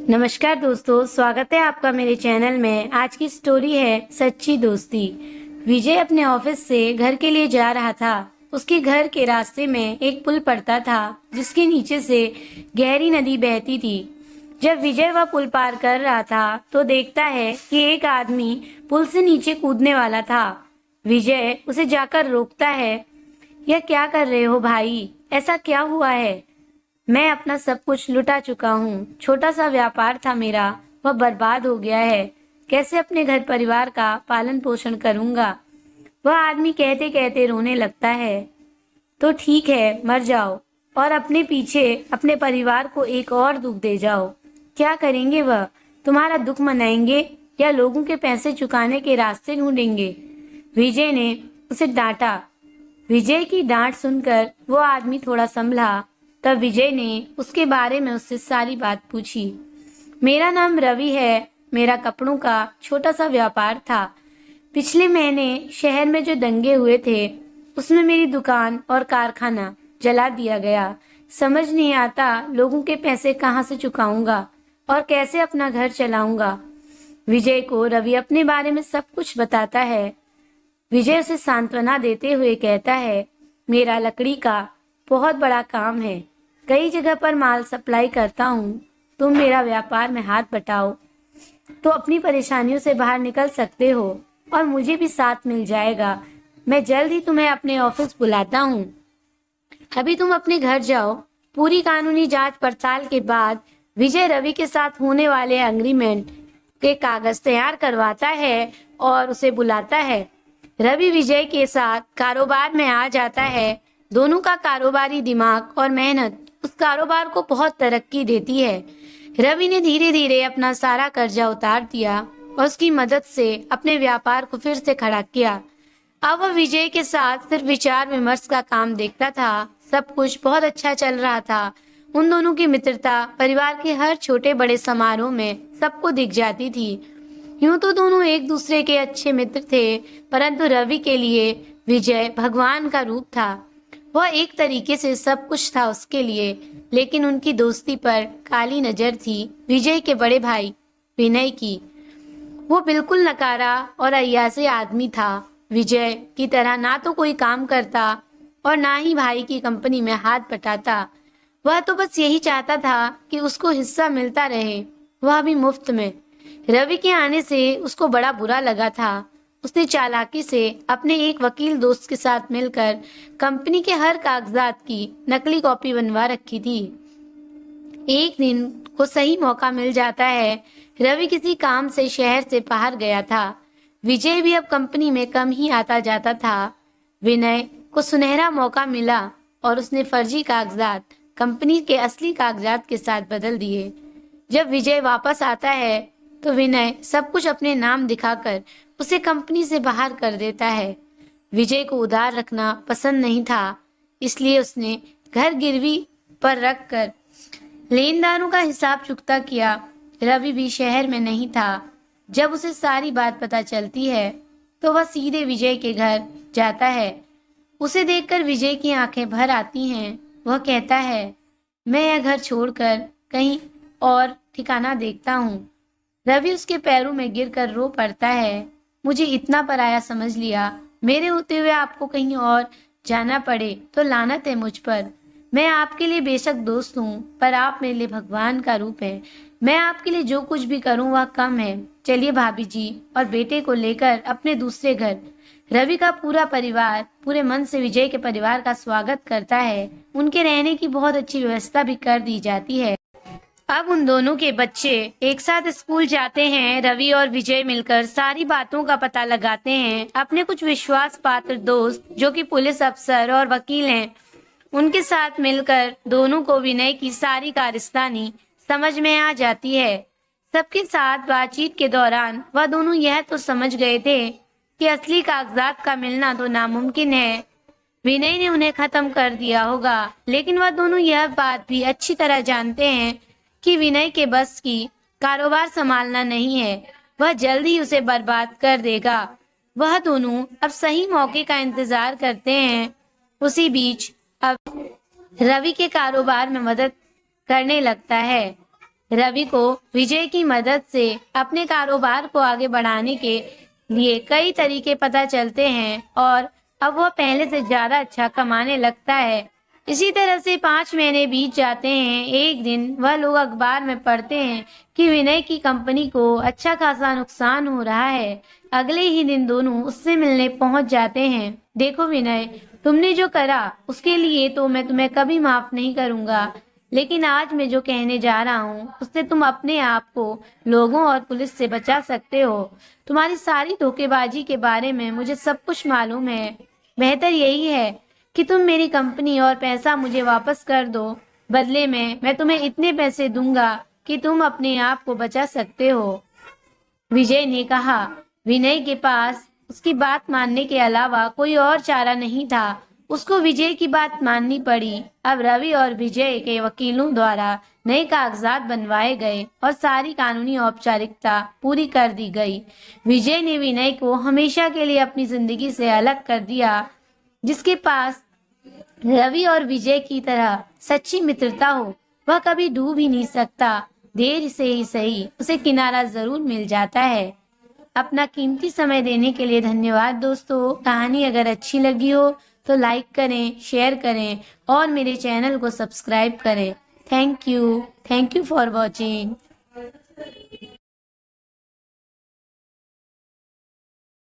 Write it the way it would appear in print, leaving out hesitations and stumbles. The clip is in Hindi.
नमस्कार दोस्तों, स्वागत है आपका मेरे चैनल में। आज की स्टोरी है सच्ची दोस्ती। विजय अपने ऑफिस से घर के लिए जा रहा था। उसके घर के रास्ते में एक पुल पड़ता था जिसके नीचे से गहरी नदी बहती थी। जब विजय वह पुल पार कर रहा था तो देखता है कि एक आदमी पुल से नीचे कूदने वाला था। विजय उसे जाकर रोकता है। यह क्या कर रहे हो भाई? ऐसा क्या हुआ है? मैं अपना सब कुछ लुटा चुका हूँ। छोटा सा व्यापार था मेरा, वह बर्बाद हो गया है। कैसे अपने घर परिवार का पालन पोषण करूंगा? वह आदमी कहते कहते रोने लगता है। तो ठीक है, मर जाओ और अपने पीछे अपने परिवार को एक और दुख दे जाओ। क्या करेंगे वह? तुम्हारा दुख मनाएंगे या लोगों के पैसे चुकाने के रास्ते ढूंढेंगे? विजय ने उसे डांटा। विजय की डांट सुनकर वो आदमी थोड़ा संभला। तब विजय ने उसके बारे में उससे सारी बात पूछी। मेरा नाम रवि है। मेरा कपड़ों का छोटा सा व्यापार था। पिछले महीने शहर में जो दंगे हुए थे उसमें मेरी दुकान और कारखाना जला दिया गया। समझ नहीं आता लोगों के पैसे कहाँ से चुकाऊंगा और कैसे अपना घर चलाऊंगा। विजय को रवि अपने बारे में सब कुछ बताता है। विजय उसे सांत्वना देते हुए कहता है, मेरा लकड़ी का बहुत बड़ा काम है। कई जगह पर माल सप्लाई करता हूँ। तुम मेरा व्यापार में हाथ बटाओ तो अपनी परेशानियों से बाहर निकल सकते हो और मुझे भी साथ मिल जाएगा। मैं जल्द ही तुम्हें अपने ऑफिस बुलाता हूँ। अभी तुम अपने घर जाओ। पूरी कानूनी जांच पड़ताल के बाद विजय रवि के साथ होने वाले एग्रीमेंट के कागज तैयार करवाता है और उसे बुलाता है। रवि विजय के साथ कारोबार में आ जाता है। दोनों का कारोबारी दिमाग और मेहनत उस कारोबार को बहुत तरक्की देती है। रवि ने धीरे धीरे अपना सारा कर्जा उतार दिया और उसकी मदद से अपने व्यापार को फिर से खड़ा किया। अब वह विजय के साथ सिर्फ विचार विमर्श का काम देखता था। सब कुछ बहुत अच्छा चल रहा था। उन दोनों की मित्रता परिवार के हर छोटे बड़े समारोह में सबको दिख जाती थी। यूं तो दोनों एक दूसरे के अच्छे मित्र थे, परंतु रवि के लिए विजय भगवान का रूप था। वह एक तरीके से सब कुछ था उसके लिए, लेकिन उनकी दोस्ती पर काली नजर थी विजय के बड़े भाई विनय की। वो बिल्कुल नकारा और अय्यासी आदमी था। विजय की तरह ना तो कोई काम करता और ना ही भाई की कंपनी में हाथ बटाता। वह तो बस यही चाहता था कि उसको हिस्सा मिलता रहे, वह भी मुफ्त में। रवि के आने से उसको बड़ा बुरा लगा था। उसने चालाकी से अपने एक वकील दोस्त के साथ मिलकर कंपनी के हर कागजात की नकली कॉपी बनवा रखी थी। एक दिन को सही मौका मिल जाता है। रवि किसी काम से शहर से बाहर गया था। विजय भी अब कंपनी में कम ही आता जाता था। विनय को सुनहरा मौका मिला और उसने फर्जी कागजात कंपनी के असली कागजात के साथ बदल दिए। जब विजय वापस आता है तो विनय सब कुछ अपने नाम दिखाकर उसे कंपनी से बाहर कर देता है। विजय को उधार रखना पसंद नहीं था, इसलिए उसने घर गिरवी पर रखकर लेनदारों का हिसाब चुकता किया। रवि भी शहर में नहीं था। जब उसे सारी बात पता चलती है तो वह सीधे विजय के घर जाता है। उसे देखकर विजय की आंखें भर आती हैं। वह कहता है, मैं यह घर छोड़कर कहीं और ठिकाना देखता हूँ। रवि उसके पैरों में गिरकर रो पड़ता है। मुझे इतना पराया समझ लिया। मेरे होते हुए आपको कहीं और जाना पड़े तो लानत है मुझ पर। मैं आपके लिए बेशक दोस्त हूँ, पर आप मेरे लिए भगवान का रूप है। मैं आपके लिए जो कुछ भी करूँ वह कम है। चलिए भाभी जी और बेटे को लेकर अपने दूसरे घर। रवि का पूरा परिवार पूरे मन से विजय के परिवार का स्वागत करता है। उनके रहने की बहुत अच्छी व्यवस्था भी कर दी जाती है। अब उन दोनों के बच्चे एक साथ स्कूल जाते हैं। रवि और विजय मिलकर सारी बातों का पता लगाते हैं। अपने कुछ विश्वास पात्र दोस्त जो कि पुलिस अफसर और वकील हैं, उनके साथ मिलकर दोनों को विनय की सारी कारस्तानी समझ में आ जाती है। सबके साथ बातचीत के दौरान वह दोनों यह तो समझ गए थे कि असली कागजात का मिलना तो नामुमकिन है। विनय ने उन्हें खत्म कर दिया होगा, लेकिन वह दोनों यह बात भी अच्छी तरह जानते हैं कि विनय के बस की कारोबार संभालना नहीं है। वह जल्द ही उसे बर्बाद कर देगा। वह दोनों अब सही मौके का इंतजार करते हैं। उसी बीच अब रवि के कारोबार में मदद करने लगता है। रवि को विजय की मदद से अपने कारोबार को आगे बढ़ाने के लिए कई तरीके पता चलते हैं और अब वह पहले से ज्यादा अच्छा कमाने लगता है। इसी तरह से 5 महीने बीत जाते हैं। एक दिन वह लोग अखबार में पढ़ते हैं कि विनय की कंपनी को अच्छा खासा नुकसान हो रहा है। अगले ही दिन दोनों उससे मिलने पहुंच जाते हैं। देखो विनय, तुमने जो करा उसके लिए तो मैं तुम्हें कभी माफ नहीं करूंगा, लेकिन आज मैं जो कहने जा रहा हूँ उससे तुम अपने आप को लोगों और पुलिस से बचा सकते हो। तुम्हारी सारी धोखेबाजी के बारे में मुझे सब कुछ मालूम है। बेहतर यही है कि तुम मेरी कंपनी और पैसा मुझे वापस कर दो। बदले में मैं तुम्हें इतने पैसे दूंगा कि तुम अपने आप को बचा सकते हो। विजय ने कहा। विनय के पास उसकी बात मानने के अलावा कोई और चारा नहीं था। उसको विजय की बात माननी पड़ी। अब रवि और विजय के वकीलों द्वारा नए कागजात बनवाए गए और सारी कानूनी औपचारिकता पूरी कर दी गई। विजय ने विनय को हमेशा के लिए अपनी जिंदगी से अलग कर दिया। जिसके पास रवि और विजय की तरह सच्ची मित्रता हो, वह कभी डूब ही नहीं सकता। देर से ही सही, उसे किनारा जरूर मिल जाता है। अपना कीमती समय देने के लिए धन्यवाद दोस्तों। कहानी अगर अच्छी लगी हो तो लाइक करें, शेयर करें और मेरे चैनल को सब्सक्राइब करें। Thank you for watching.